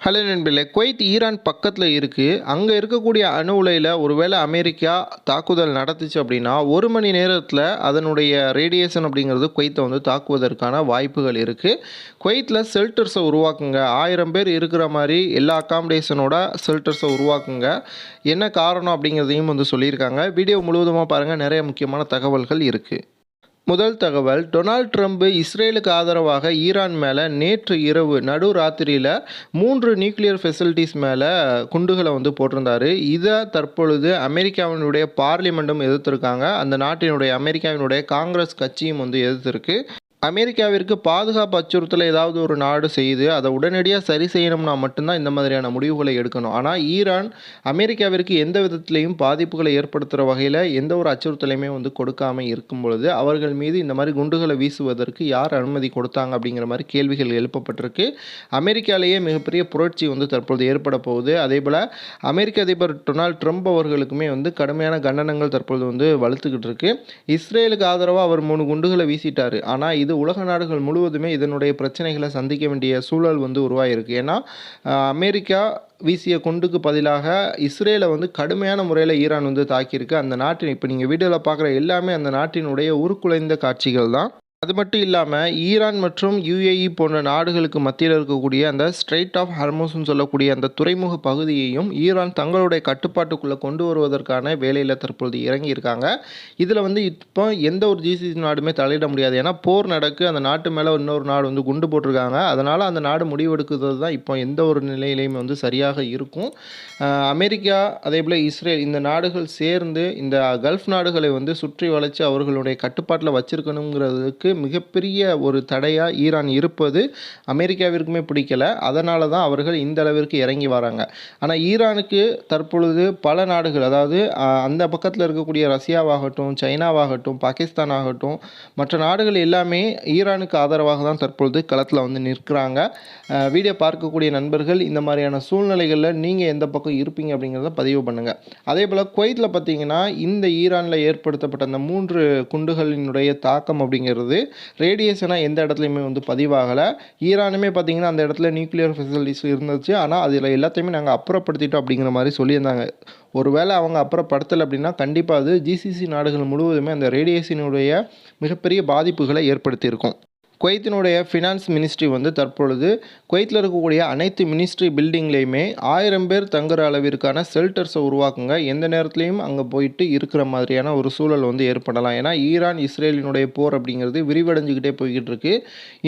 Hello நண்பர்களே, Kuwait Iran பக்கத்தில் இருக்குது. அங்கே இருக்கக்கூடிய அணு உலையில் ஒருவேளை அமெரிக்கா தாக்குதல் நடத்துச்சு அப்படின்னா 1 மணி நேரத்தில் அதனுடைய ரேடியேஷன் அப்படிங்கிறது குவைத்தை வந்து தாக்குவதற்கான வாய்ப்புகள் இருக்குது. குவைத்தில் ஷெல்டர்ஸை உருவாக்குங்க, 1000 பேர் இருக்கிற மாதிரி எல்லா அகாமடேஷனோட ஷெல்டர்ஸை உருவாக்குங்க. என்ன காரணம் அப்படிங்கிறதையும் வந்து சொல்லியிருக்காங்க. வீடியோ முழுவதுமாக பாருங்கள், நிறைய முக்கியமான தகவல்கள் இருக்குது. முதல் தகவல், டொனால்ட் ட்ரம்ப் இஸ்ரேலுக்கு ஆதரவாக ஈரான் மேலே நேற்று இரவு நடு ராத்திரியில் 3 நியூக்ளியர் ஃபெசிலிட்டிஸ் மேலே குண்டுகளை வந்து போட்டிருந்தார். இதை தற்பொழுது அமெரிக்காவினுடைய பார்லிமெண்ட்டும் எதிர்த்திருக்காங்க. அந்த நாட்டினுடைய அமெரிக்காவினுடைய காங்கிரஸ் கட்சியும் வந்து எதிர்த்திருக்கு. அமெரிக்காவிற்கு பாதுகாப்பு அச்சுறுத்தலை ஏதாவது ஒரு நாடு செய்து அதை உடனடியாக சரி செய்யணும்னா மட்டும்தான் இந்த மாதிரியான முடிவுகளை எடுக்கணும். ஆனால் ஈரான் அமெரிக்காவிற்கு எந்த விதத்திலையும் பாதிப்புகளை ஏற்படுத்துகிற வகையில் எந்த ஒரு அச்சுறுத்தலையுமே வந்து கொடுக்காமல் இருக்கும் பொழுது அவர்கள் மீது இந்த மாதிரி குண்டுகளை வீசுவதற்கு யார் அனுமதி கொடுத்தாங்க அப்படிங்கிற மாதிரி கேள்விகள் எழுப்பப்பட்டிருக்கு. அமெரிக்காலேயே மிகப்பெரிய புரட்சி வந்து தற்பொழுது ஏற்பட போகுது. அதே போல் அமெரிக்க அதிபர் டொனால்ட் ட்ரம்ப் அவர்களுக்குமே வந்து கடுமையான கண்டனங்கள் தற்பொழுது வந்து வலுத்துக்கிட்டு இருக்கு. இஸ்ரேலுக்கு ஆதரவாக அவர் 3 குண்டுகளை வீசிட்டார். ஆனால் இது உலக நாடுகள் முழுவதுமே இதனுடைய பிரச்சனைகளை சந்திக்க வேண்டிய சூழல் வந்து உருவாகிருக்கு. ஏன்னா அமெரிக்கா வீசிய குண்டுக்கு பதிலாக இஸ்ரேலை வந்து கடுமையான முறையில் ஈரான் வந்து தாக்கியிருக்கு. அந்த நாட்டின் இப்போ நீங்கள் வீடியோவில் பார்க்குற எல்லாமே அந்த நாட்டினுடைய உருக்குலைந்த காட்சிகள் தான். அது மட்டும் இல்லாமல் ஈரான் மற்றும் யுஏஇ போன்ற நாடுகளுக்கு மத்தியில் இருக்கக்கூடிய அந்த ஸ்ட்ரெய்ட் ஆஃப் ஹார்மோஸ்ன்னு சொல்லக்கூடிய அந்த துறைமுக பகுதியையும் ஈரான் தங்களுடைய கட்டுப்பாட்டுக்குள்ளே கொண்டு வருவதற்கான வேலையில் தற்பொழுது இறங்கியிருக்காங்க. இதில் வந்து இப்போ எந்த ஒரு ஜிசிசி நாடுமே தலையிட முடியாது. ஏன்னா போர் நடக்கு, அந்த நாட்டு மேலே இன்னொரு நாடு வந்து குண்டு போட்டிருக்காங்க. அதனால் அந்த நாடு முடிவெடுக்கிறது தான் இப்போ எந்த ஒரு நிலையிலையும் வந்து சரியாக இருக்கும். அமெரிக்கா அதே போல் இஸ்ரேல் இந்த நாடுகள் சேர்ந்து இந்த கல்ஃப் நாடுகளை வந்து சுற்றி வளைச்சு அவர்களுடைய கட்டுப்பாட்டில் வச்சிருக்கணுங்கிறதுக்கு மிகப்பெரிய ஒரு தடையாக ஈரான் இருப்பது அமெரிக்காவிற்குமே பிடிக்கல. அதனால தான் அவர்கள் இந்த அளவிற்கு இறங்கி வராங்க. ஆனால் ஈரானுக்கு தற்பொழுது பல நாடுகள், அதாவது அந்த பக்கத்தில் இருக்கக்கூடிய ரஷ்யாவாகட்டும், சைனாவாகட்டும், பாகிஸ்தான் ஆகட்டும், மற்ற நாடுகள் எல்லாமே ஈரானுக்கு ஆதரவாக தான் தற்பொழுது களத்தில் வந்து நிற்கிறாங்க. வீடியோ பார்க்கக்கூடிய நண்பர்கள் இந்த மாதிரியான சூழ்நிலைகளில் நீங்கள் எந்த பக்கம் இருப்பீங்க அப்படிங்கிறத பதிவு பண்ணுங்கள். அதே போல் குவைத்தில் பார்த்தீங்கன்னா இந்த ஈரானில் ஏற்படுத்தப்பட்ட அந்த 3 குண்டுகளினுடைய தாக்கம் அப்படிங்கிறது ரேடியேஷனாக எந்த இடத்துலையுமே வந்து பதிவாகலை. ஈரானுமே பார்த்திங்கன்னா அந்த இடத்துல நியூக்ளியர் ஃபெசிலிட்டிஸ் இருந்துச்சு. ஆனால் அதில் எல்லாத்தையுமே நாங்கள் அப்புறப்படுத்திட்டோம் அப்படிங்கிற மாதிரி சொல்லியிருந்தாங்க. ஒருவேளை அவங்க அப்புறப்படுத்தலை அப்படின்னா கண்டிப்பாக அது ஜிசிசி நாடுகள் முழுவதுமே அந்த ரேடியேஷனுடைய மிகப்பெரிய பாதிப்புகளை ஏற்படுத்தியிருக்கும். குவைத்தினுடைய ஃபினான்ஸ் மினிஸ்ட்ரி வந்து தற்பொழுது குவைத்தில் இருக்கக்கூடிய அனைத்து மினிஸ்ட்ரி பில்டிங்லேயுமே 1000 பேர் தங்குற அளவிற்கான ஷெல்டர்ஸை உருவாக்குங்க. எந்த நேரத்துலையும் அங்கே போயிட்டு இருக்கிற மாதிரியான ஒரு சூழல் வந்து ஏற்படலாம். ஏன்னா ஈரான் இஸ்ரேலினுடைய போர் அப்படிங்கிறது விரிவடைஞ்சிக்கிட்டே போய்கிட்டு இருக்கு.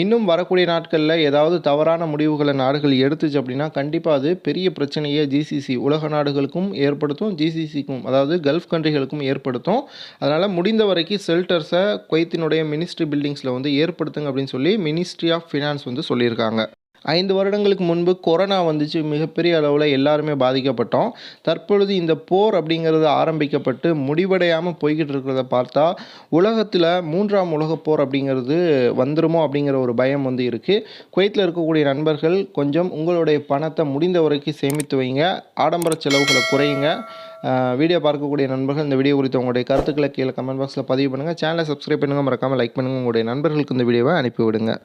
இன்னும் வரக்கூடிய நாட்களில் ஏதாவது தவறான முடிவுகளை நாடுகள் எடுத்துச்சு அப்படின்னா கண்டிப்பாக அது பெரிய பிரச்சனையை ஜிசிசி உலக நாடுகளுக்கும் ஏற்படுத்தும், ஜிசிசிக்கும் அதாவது கல்ஃப் கண்ட்ரிகளுக்கும் ஏற்படுத்தும். அதனால் முடிந்த வரைக்கும் ஷெல்டர்ஸை குவைத்தினுடைய மினிஸ்ட்ரி பில்டிங்ஸில் வந்து ஏற்படுத்துங்க அப்படின்னு சொல்லி மினிஸ்ட்ரி ஆஃப் ஃபினான்ஸ் வந்து சொல்லியிருக்காங்க. 5 வருடங்களுக்கு முன்பு கொரோனா வந்துச்சு, மிகப்பெரிய அளவில் எல்லாருமே பாதிக்கப்பட்டோம். தற்பொழுது இந்த போர் அப்படிங்கிறது ஆரம்பிக்கப்பட்டு முடிவடையாமல் போய்கிட்டு இருக்கிறத பார்த்தா உலகத்தில் 3ஆம் உலகப் போர் அப்படிங்கிறது வந்துருமோ அப்படிங்கிற ஒரு பயம் வந்து இருக்குது. குவைத்தில் இருக்கக்கூடிய நண்பர்கள் கொஞ்சம் உங்களுடைய பணத்தை முடிந்த வரைக்கும் சேமித்து வைங்க, ஆடம்பர செலவுகளை குறையுங்க. வீடியோ பார்க்கக்கூடிய நண்பர்கள் இந்த வீடியோ குறித்து உங்களுடைய கருத்துக்களை கீழே கமெண்ட் பாக்ஸில் பதிவு பண்ணுங்கள். சேனலை சப்ஸ்கிரைப் பண்ணுங்கள், மறக்காமல் லைக் பண்ணுங்கள், உங்களுடைய நண்பர்களுக்கு இந்த வீடியோவை அனுப்பிவிடுங்க.